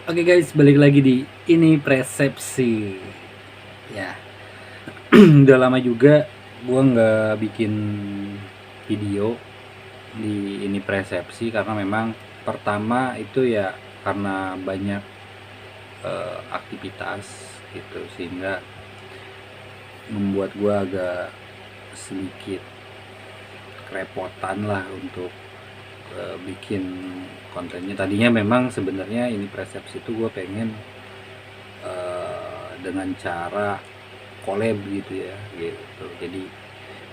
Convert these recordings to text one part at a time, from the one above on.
Oke guys, balik lagi di ini persepsi. Ya, udah lama juga gua nggak bikin video di ini persepsi karena memang pertama itu ya karena banyak aktivitas gitu sehingga membuat gua agak sedikit kerepotan lah untuk bikin kontennya. Tadinya memang sebenarnya ini persepsi itu gue pengen dengan cara collab gitu ya gitu, jadi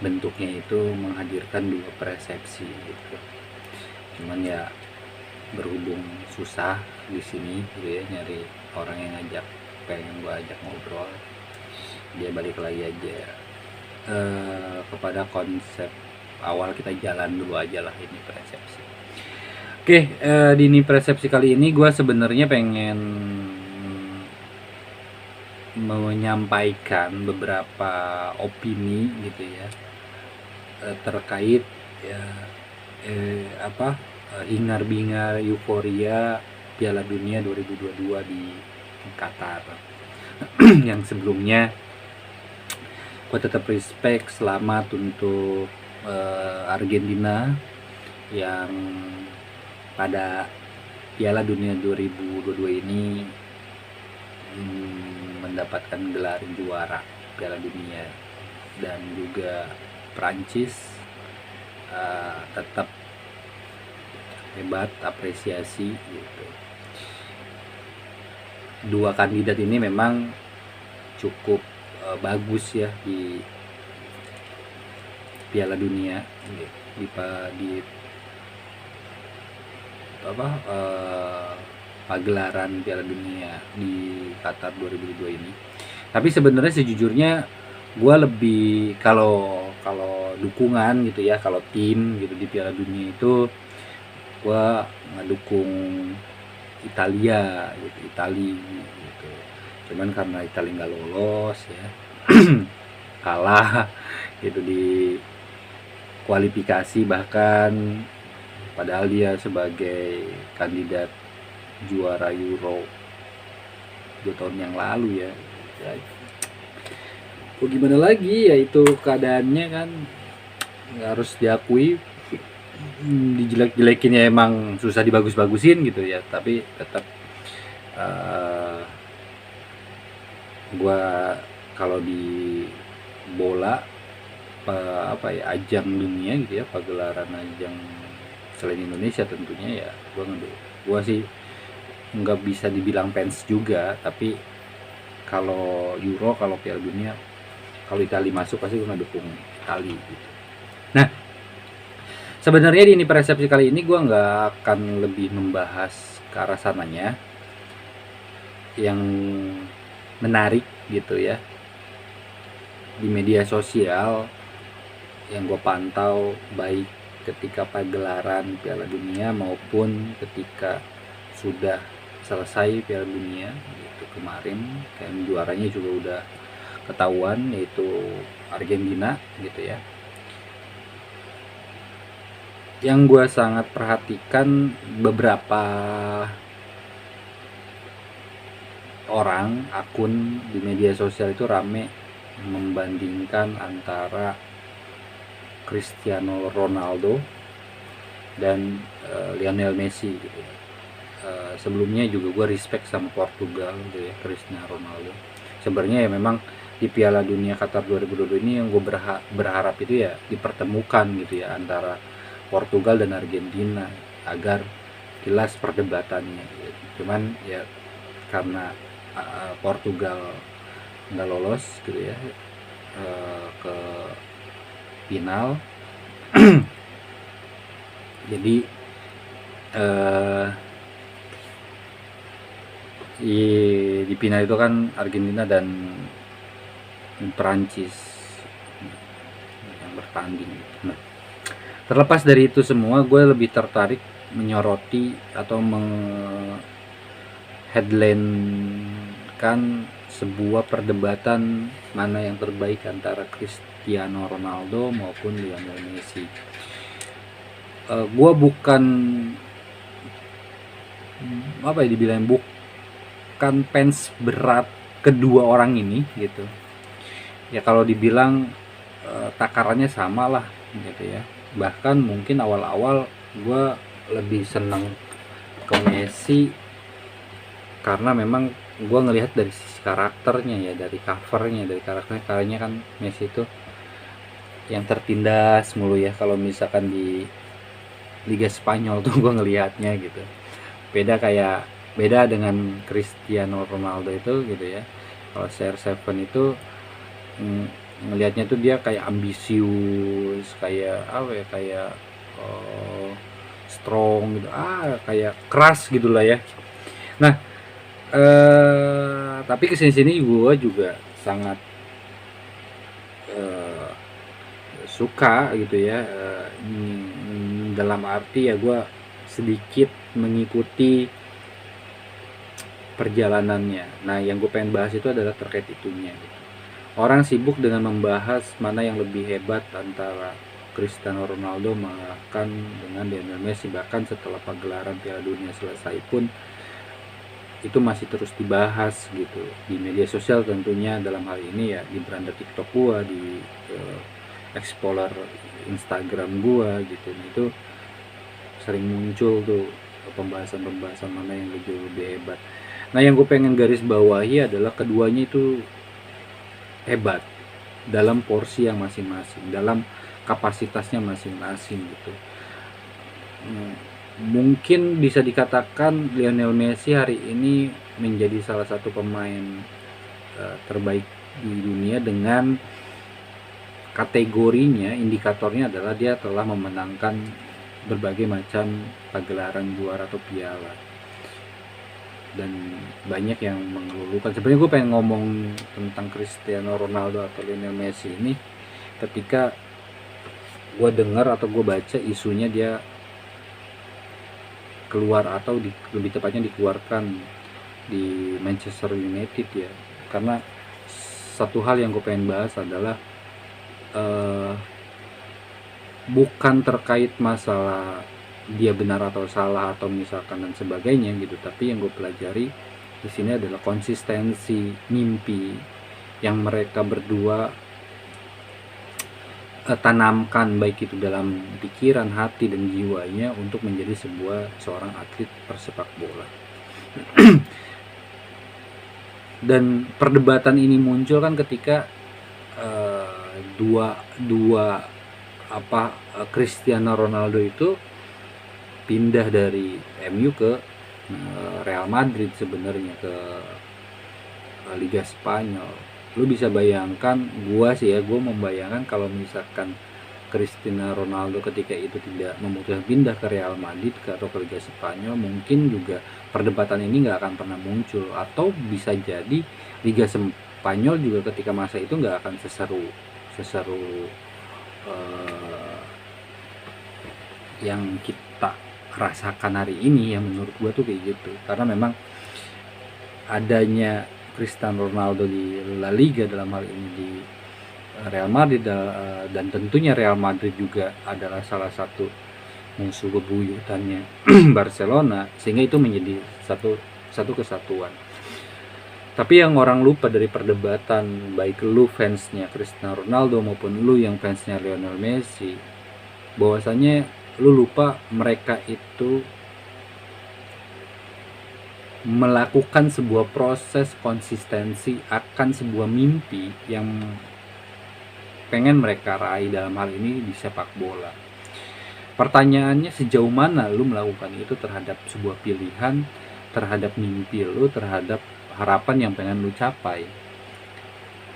bentuknya itu menghadirkan dua persepsi gitu. Cuman ya berhubung susah di sini gitu ya nyari orang yang ngajak, pengen gue ajak ngobrol, dia balik lagi aja kepada konsep awal, kita jalan dulu aja lah ini persepsi. Oke, di ini persepsi kali ini gue sebenarnya pengen menyampaikan beberapa opini gitu ya terkait ya hingar-bingar euforia Piala Dunia 2022 di Qatar. Yang sebelumnya gue tetap respect, selamat untuk Argentina yang pada Piala Dunia 2022 ini mendapatkan gelar juara Piala Dunia, dan juga Prancis tetap hebat, apresiasi gitu. Dua kandidat ini memang cukup bagus ya di Piala Dunia di pagelaran Piala Dunia di Qatar 2022 ini. Tapi sebenarnya sejujurnya gue lebih kalau dukungan gitu ya, kalau tim gitu di Piala Dunia itu gue ngedukung Italia gitu, Itali gitu. Cuman karena Italia nggak lolos ya, kalah gitu di kualifikasi, bahkan padahal dia sebagai kandidat juara Euro 2 tahun yang lalu ya. Gimana lagi ya, itu keadaannya kan harus diakui, dijelek-jelekin ya emang susah dibagus-bagusin gitu ya, tapi tetap gua kalau di bola ajang dunia gitu ya, pagelaran ajang selain Indonesia tentunya ya, gua sih nggak bisa dibilang fans juga, tapi kalau Euro, kalau Piala Dunia, kalau Italia masuk pasti gue ngedukung Italia gitu. Nah, sebenarnya di ini persepsi kali ini gue nggak akan lebih membahas ke arah sananya. Yang menarik gitu ya di media sosial yang gue pantau, baik ketika pagelaran Piala Dunia maupun ketika sudah selesai Piala Dunia gitu kemarin, kan juaranya juga udah ketahuan, yaitu Argentina gitu ya. Yang gue sangat perhatikan, beberapa orang akun di media sosial itu rame membandingkan antara Cristiano Ronaldo dan Lionel Messi gitu. Sebelumnya juga gue respect sama Portugal gitu ya, Cristiano Ronaldo. Sebenarnya ya memang di Piala Dunia Qatar 2022 ini yang gue berharap itu ya dipertemukan gitu ya antara Portugal dan Argentina agar jelas perdebatannya gitu. Cuman ya karena Portugal nggak lolos gitu ya ke final, jadi di final itu kan Argentina dan Perancis yang bertanding. Nah, terlepas dari itu semua, gue lebih tertarik menyoroti atau headline kan sebuah perdebatan mana yang terbaik antara Cristiano Ronaldo maupun Lionel Messi. Gue bukan dibilang merupakan fans berat kedua orang ini gitu. Ya kalau dibilang takarannya sama lah gitu ya. Bahkan mungkin awal-awal gue lebih seneng ke Messi karena memang gue ngelihat dari sisi karakternya ya, dari covernya, dari karakternya kan Messi itu yang tertindas mulu ya kalau misalkan di Liga Spanyol tuh gue ngelihatnya gitu. Beda dengan Cristiano Ronaldo itu gitu ya. Kalau CR7 itu ngelihatnya tuh dia kayak ambisius, kayak apa ya, kayak strong gitu, kayak keras gitulah ya. Nah, tapi kesini-sini gue juga sangat suka gitu ya, dalam arti ya gue sedikit mengikuti perjalanannya. Nah yang gue pengen bahas itu adalah terkait itunya gitu. Orang sibuk dengan membahas mana yang lebih hebat antara Cristiano Ronaldo mengalahkan dengan Lionel Messi. Bahkan setelah pagelaran Piala Dunia selesai pun itu masih terus dibahas gitu di media sosial tentunya, dalam hal ini ya di beranda TikTok gua, di Explorer Instagram gua gitu. Itu sering muncul tuh pembahasan mana yang lebih hebat. Nah yang gue pengen garis bawahi adalah keduanya itu hebat dalam porsi yang masing-masing, dalam kapasitasnya masing-masing gitu. Mungkin bisa dikatakan Lionel Messi hari ini menjadi salah satu pemain terbaik di dunia dengan kategorinya, indikatornya adalah dia telah memenangkan berbagai macam pagelaran juara atau piala. Dan banyak yang mengeluhkan. Sebenarnya gue pengen ngomong tentang Cristiano Ronaldo atau Lionel Messi ini ketika gue dengar atau gue baca isunya dia keluar atau lebih tepatnya dikeluarkan di Manchester United ya. Karena satu hal yang gue pengen bahas adalah bukan terkait masalah dia benar atau salah atau misalkan dan sebagainya gitu, tapi yang gue pelajari di sini adalah konsistensi mimpi yang mereka berdua tanamkan, baik itu dalam pikiran, hati dan jiwanya untuk menjadi seorang atlet persepak bola. Dan perdebatan ini muncul kan ketika Cristiano Ronaldo itu pindah dari MU ke Real Madrid, sebenarnya ke Liga Spanyol. Lu bisa bayangkan, gua membayangkan kalau misalkan Cristiano Ronaldo ketika itu tidak memutuskan pindah ke Real Madrid atau ke Liga Spanyol, mungkin juga perdebatan ini nggak akan pernah muncul, atau bisa jadi Liga Spanyol juga ketika masa itu nggak akan seseru yang kita rasakan hari ini ya, menurut gua tuh kayak gitu. Karena memang adanya Cristiano Ronaldo di La Liga, dalam hal ini di Real Madrid, dan tentunya Real Madrid juga adalah salah satu musuh bebuyutannya Barcelona, sehingga itu menjadi satu kesatuan. Tapi yang orang lupa dari perdebatan, baik lu fansnya Cristiano Ronaldo maupun lu yang fansnya Lionel Messi, bahwasanya lu lupa mereka itu melakukan sebuah proses konsistensi akan sebuah mimpi yang pengen mereka raih, dalam hal ini di sepak bola. Pertanyaannya, sejauh mana lu melakukan itu terhadap sebuah pilihan, terhadap mimpi lu, terhadap harapan yang pengen lu capai?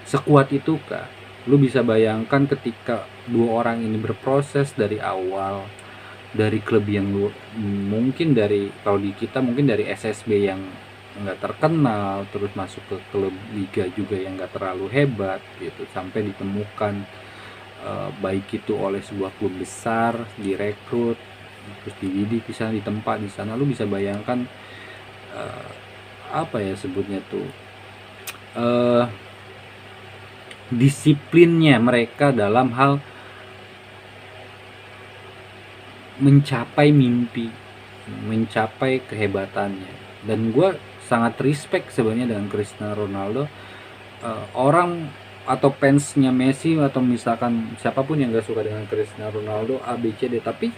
Sekuat itukah? Lu bisa bayangkan ketika dua orang ini berproses dari awal, dari klub yang lu mungkin dari, kalau di kita mungkin dari SSB yang nggak terkenal, terus masuk ke klub liga juga yang nggak terlalu hebat gitu, sampai ditemukan baik itu oleh sebuah klub besar, direkrut, terus dididik di sana, ditempa di sana. Lu bisa bayangkan apa ya sebutnya tuh, disiplinnya mereka dalam hal mencapai mimpi, mencapai kehebatannya. Dan gue sangat respect sebenarnya dengan Cristiano Ronaldo. Orang atau fansnya Messi atau misalkan siapapun yang gak suka dengan Cristiano Ronaldo A B C D, tapi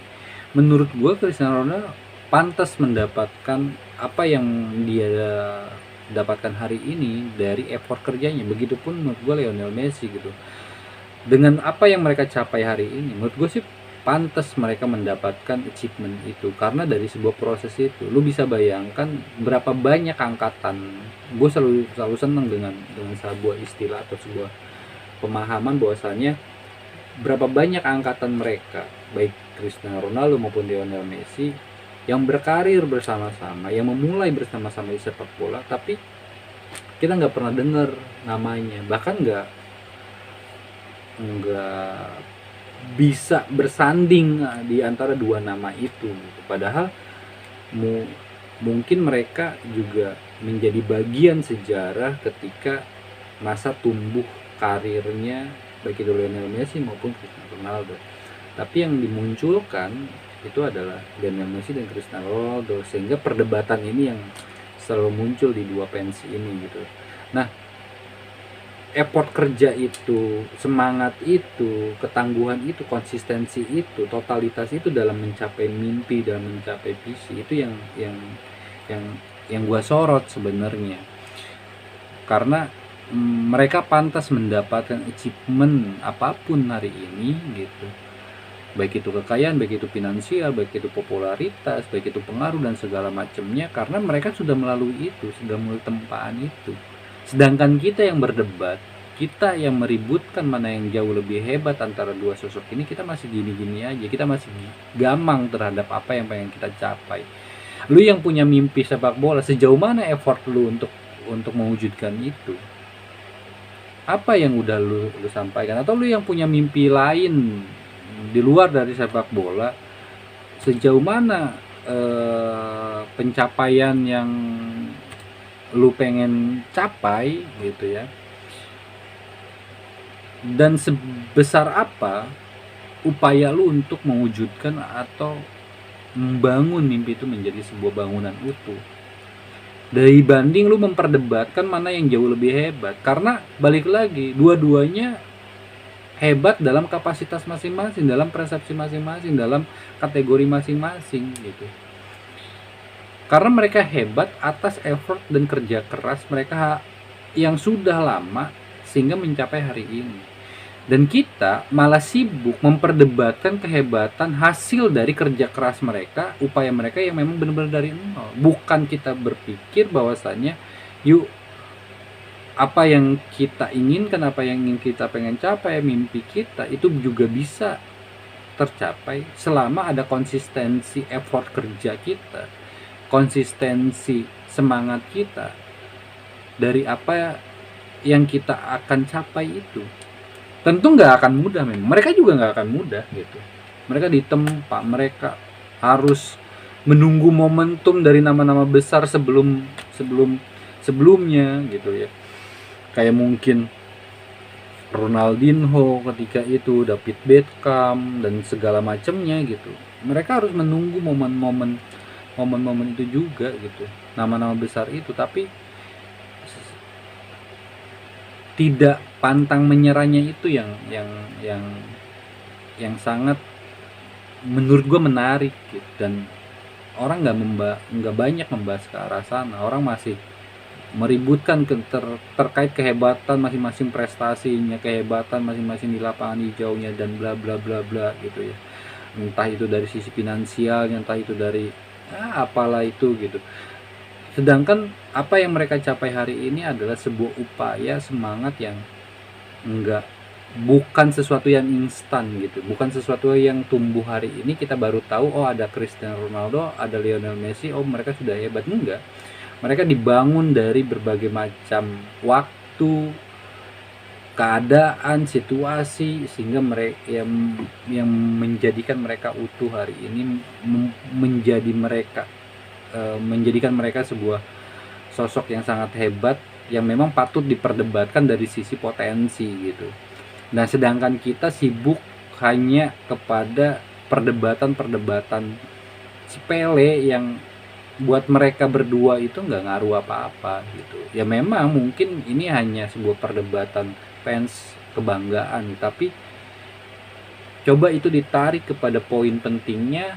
menurut gue Cristiano Ronaldo pantas mendapatkan apa yang dia dapatkan hari ini dari effort kerjanya. Begitupun menurut gue Lionel Messi gitu, dengan apa yang mereka capai hari ini, menurut gue sih pantas mereka mendapatkan achievement itu, karena dari sebuah proses itu lu bisa bayangkan berapa banyak angkatan. Gue selalu seneng dengan sebuah istilah atau sebuah pemahaman bahwasanya berapa banyak angkatan mereka, baik Cristiano Ronaldo maupun Lionel Messi, yang berkarir bersama-sama, yang memulai bersama-sama di sepak bola, tapi kita nggak pernah dengar namanya, bahkan nggak bisa bersanding di antara dua nama itu. Padahal mungkin mereka juga menjadi bagian sejarah ketika masa tumbuh karirnya baik itu Lionel Messi maupun Cristiano Ronaldo. Tapi yang dimunculkan itu adalah Lionel Messi dan Cristiano Ronaldo, sehingga perdebatan ini yang selalu muncul di dua pensi ini gitu. Nah, effort kerja itu, semangat itu, ketangguhan itu, konsistensi itu, totalitas itu dalam mencapai mimpi, dalam mencapai visi, itu yang gua sorot sebenarnya. Karena mereka pantas mendapatkan achievement apapun hari ini gitu, baik itu kekayaan, baik itu finansial, baik itu popularitas, baik itu pengaruh dan segala macamnya, karena mereka sudah melalui itu, sudah melalui tempaan itu. Sedangkan kita yang berdebat, kita yang meributkan mana yang jauh lebih hebat antara dua sosok ini, kita masih gini-gini aja, kita masih gamang terhadap apa yang pengen kita capai. Lu yang punya mimpi sepak bola, sejauh mana effort lu untuk mewujudkan itu? Apa yang udah lu sampaikan? Atau lu yang punya mimpi lain di luar dari sepak bola, sejauh mana pencapaian yang lu pengen capai gitu ya, dan sebesar apa upaya lu untuk mewujudkan atau membangun mimpi itu menjadi sebuah bangunan utuh, dari banding lu memperdebatkan mana yang jauh lebih hebat. Karena balik lagi, dua-duanya hebat dalam kapasitas masing-masing, dalam persepsi masing-masing, dalam kategori masing-masing gitu. Karena mereka hebat atas effort dan kerja keras mereka yang sudah lama sehingga mencapai hari ini. Dan kita malah sibuk memperdebatkan kehebatan hasil dari kerja keras mereka, upaya mereka yang memang benar-benar dari nol. Bukan kita berpikir bahwasannya yuk, apa yang kita inginkan, apa yang ingin kita pengen capai, mimpi kita itu juga bisa tercapai selama ada konsistensi effort kerja kita, konsistensi semangat kita dari apa yang kita akan capai itu. Tentu nggak akan mudah, memang mereka juga nggak akan mudah gitu. Mereka ditempa, mereka harus menunggu momentum dari nama-nama besar sebelumnya gitu ya. Kayak mungkin Ronaldinho ketika itu, David Beckham dan segala macamnya gitu. Mereka harus menunggu momen-momen itu juga gitu, nama-nama besar itu, tapi tidak pantang menyerahnya itu yang sangat menurut gue menarik gitu. Dan orang nggak banyak membahas ke arah sana. Orang masih meributkan terkait kehebatan masing-masing prestasinya, kehebatan masing-masing di lapangan hijaunya dan bla bla bla bla gitu ya. Entah itu dari sisi finansial, entah itu dari apalah itu gitu. Sedangkan apa yang mereka capai hari ini adalah sebuah upaya semangat yang bukan sesuatu yang instan gitu, bukan sesuatu yang tumbuh hari ini kita baru tahu oh ada Cristiano Ronaldo, ada Lionel Messi, oh mereka sudah hebat. Enggak, mereka dibangun dari berbagai macam waktu, keadaan, situasi, sehingga mereka yang menjadikan mereka utuh hari ini, menjadikan mereka sebuah sosok yang sangat hebat yang memang patut diperdebatkan dari sisi potensi gitu. Nah, sedangkan kita sibuk hanya kepada perdebatan sepele yang buat mereka berdua itu nggak ngaruh apa-apa gitu. Ya memang mungkin ini hanya sebuah perdebatan fans kebanggaan, tapi coba itu ditarik kepada poin pentingnya,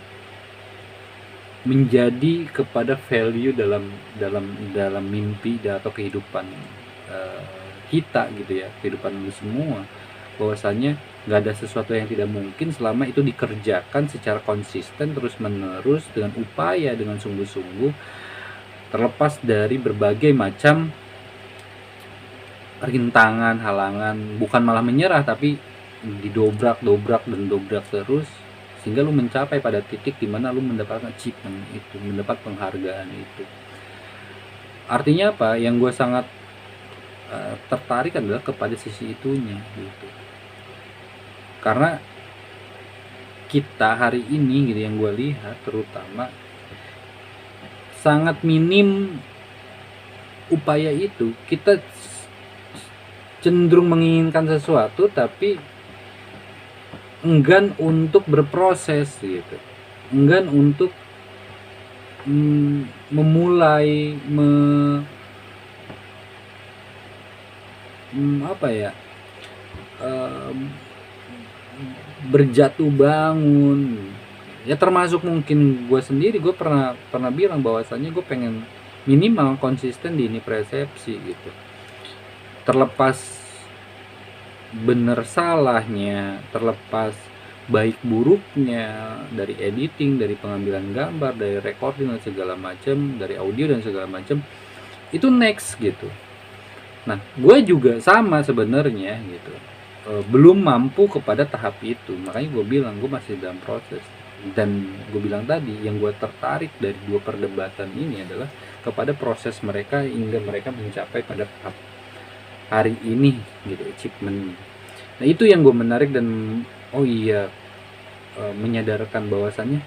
menjadi kepada value dalam dalam dalam mimpi atau kehidupan kita gitu ya, kehidupan lu semua, bahwasannya nggak ada sesuatu yang tidak mungkin selama itu dikerjakan secara konsisten terus menerus dengan upaya, dengan sungguh-sungguh, terlepas dari berbagai macam rintangan, halangan, bukan malah menyerah tapi didobrak dan dobrak terus, sehingga lu mencapai pada titik dimana lu mendapatkan achievement itu, mendapat penghargaan itu. Artinya apa? Yang gue sangat tertarik adalah kepada sisi itunya gitu. Karena kita hari ini gitu, yang gue lihat terutama sangat minim upaya itu. Kita cenderung menginginkan sesuatu tapi enggan untuk berproses gitu, enggan untuk memulai berjatuh bangun ya. Termasuk mungkin gue sendiri, gue pernah bilang bahwasannya gue pengen minimal konsisten di ini persepsi gitu, terlepas bener salahnya, terlepas baik buruknya dari editing, dari pengambilan gambar, dari recording dan segala macam, dari audio dan segala macam, itu next gitu. Nah, gue juga sama sebenarnya gitu, belum mampu kepada tahap itu, makanya gue bilang gue masih dalam proses. Dan gue bilang tadi, yang gue tertarik dari dua perdebatan ini adalah kepada proses mereka hingga mereka mencapai pada tahap hari ini gitu, achievement. Nah itu yang gue menarik dan oh iya, menyadarkan bahwasannya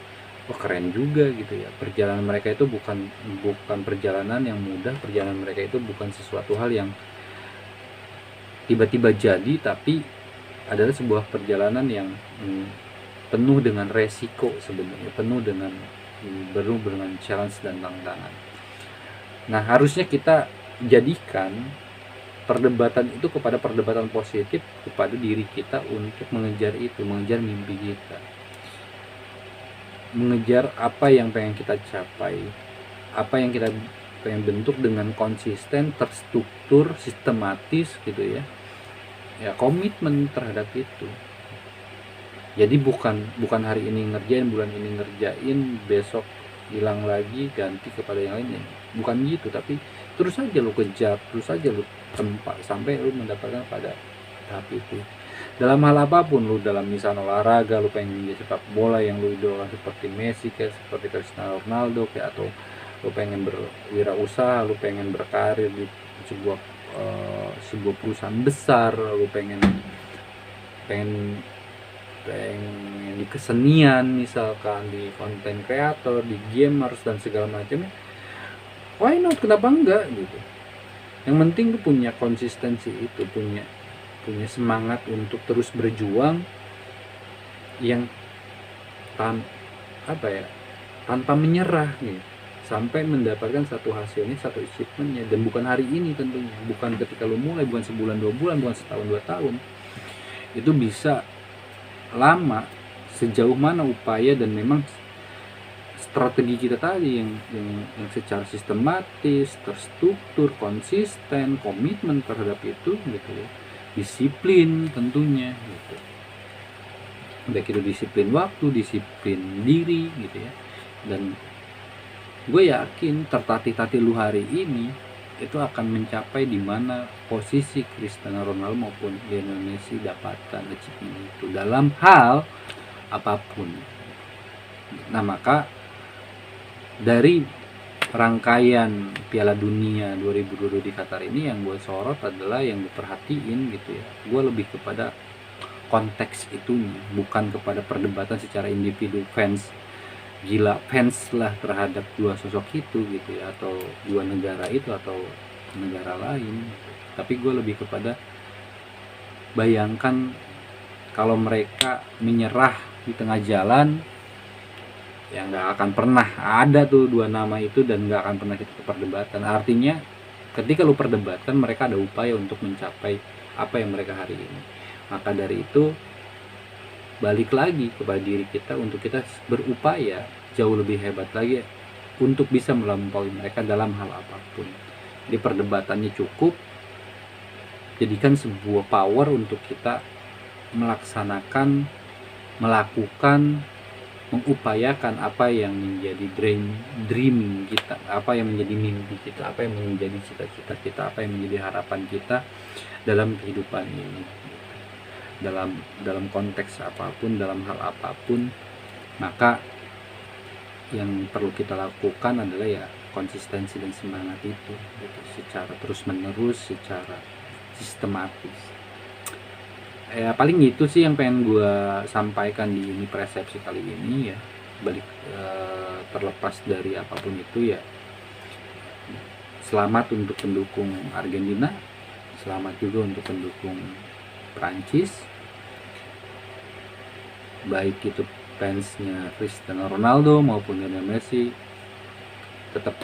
oh keren juga gitu ya, perjalanan mereka itu bukan perjalanan yang mudah, perjalanan mereka itu bukan sesuatu hal yang tiba-tiba jadi, tapi adalah sebuah perjalanan yang penuh dengan resiko sebenarnya, penuh dengan challenge dan tantangan. Nah harusnya kita jadikan perdebatan itu kepada perdebatan positif kepada diri kita untuk mengejar itu, mengejar mimpi kita, mengejar apa yang pengen kita capai, apa yang kita pengen bentuk dengan konsisten, terstruktur, sistematis gitu ya. Ya komitmen terhadap itu. Jadi bukan hari ini ngerjain, bulan ini ngerjain, besok hilang lagi, ganti kepada yang lainnya. Bukan gitu, tapi terus saja lu kejar, terus saja lu tempat sampai lu mendapatkan pada tahap itu. Dalam hal apapun, lu dalam misalnya olahraga, lu pengen menjadi sepak bola yang lu idola seperti Messi kayak, seperti Cristiano Ronaldo kayak, atau lu pengen berwirausaha, lu pengen berkarir di sebuah perusahaan besar, lu pengen di kesenian misalkan, di konten kreator, di gamers dan segala macamnya, why not, kenapa enggak gitu. Yang penting lu punya konsistensi itu, punya semangat untuk terus berjuang yang tanpa menyerah gitu, sampai mendapatkan satu hasilnya, satu achievementnya. Dan bukan hari ini tentunya, bukan ketika lu mulai, bukan sebulan 2 bulan, bukan setahun 2 tahun. Itu bisa lama, sejauh mana upaya dan memang strategi kita tadi yang secara sistematis, terstruktur, konsisten, komitmen terhadap itu gitu ya. Disiplin tentunya gitu. Baik itu disiplin waktu, disiplin diri gitu ya. Dan gue yakin tertatih-tatih lu hari ini itu akan mencapai di mana posisi Cristiano Ronaldo maupun Lionel Messi dapatkan achievement itu dalam hal apapun. Nah maka dari rangkaian Piala Dunia 2022 di Qatar ini, yang gue sorot adalah, yang gue perhatiin gitu ya, gue lebih kepada konteks itunya, bukan kepada perdebatan secara individu fans gila fans lah terhadap dua sosok itu gitu ya, atau dua negara itu atau negara lain. Tapi gue lebih kepada bayangkan kalau mereka menyerah di tengah jalan, yang nggak akan pernah ada tuh dua nama itu dan nggak akan pernah kita perdebatan. Artinya ketika lu perdebatkan, mereka ada upaya untuk mencapai apa yang mereka hari ini. Maka dari itu balik lagi kepada diri kita untuk kita berupaya jauh lebih hebat lagi untuk bisa melampaui mereka dalam hal apapun. Jadi perdebatannya cukup, jadikan sebuah power untuk kita melaksanakan, melakukan, mengupayakan apa yang menjadi dream kita, apa yang menjadi mimpi kita, apa yang menjadi cita-cita kita, apa yang menjadi harapan kita dalam kehidupan ini, dalam konteks apapun, dalam hal apapun. Maka yang perlu kita lakukan adalah ya konsistensi dan semangat itu gitu, secara terus menerus, secara sistematis. Ya paling gitu sih yang pengen gue sampaikan di ini persepsi kali ini ya. Balik terlepas dari apapun itu ya, selamat untuk pendukung Argentina, selamat juga untuk pendukung Prancis, baik itu fansnya Cristiano Ronaldo maupun Lionel Messi. Tetap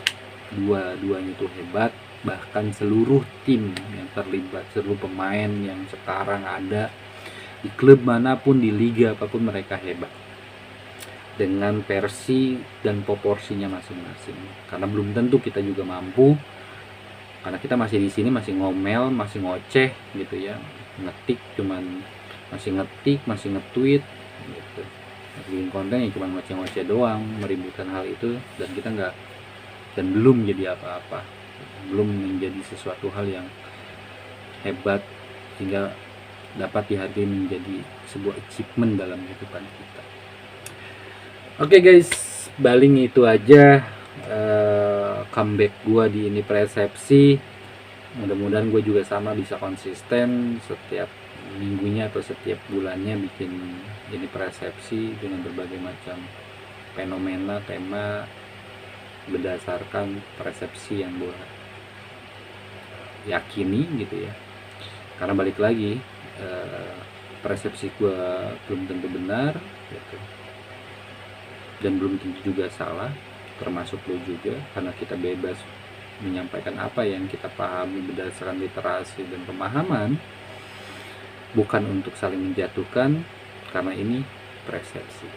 dua-duanya itu hebat, bahkan seluruh tim yang terlibat, seluruh pemain yang sekarang ada di klub manapun, di liga apapun, mereka hebat dengan versi dan proporsinya masing-masing. Karena belum tentu kita juga mampu, karena kita masih di sini masih ngomel, masih ngoceh gitu ya, ngetik cuman masih ngetik, masih nge-tweet gitu, bikin konten yang cuma ngoceh-ngoceh doang, meributkan hal itu, dan kita nggak, dan belum jadi apa-apa, belum menjadi sesuatu hal yang hebat sehingga dapat dihargai menjadi sebuah achievement dalam kehidupan kita. Oke guys, paling itu aja comeback gue di ini persepsi. Mudah-mudahan gue juga sama bisa konsisten setiap minggunya atau setiap bulannya bikin ini persepsi dengan berbagai macam fenomena, tema berdasarkan persepsi yang gue yakini gitu ya. Karena balik lagi, persepsi gue belum tentu benar gitu, dan belum tentu juga salah, termasuk lo juga, karena kita bebas menyampaikan apa yang kita pahami berdasarkan literasi dan pemahaman, bukan untuk saling menjatuhkan, karena ini persepsi.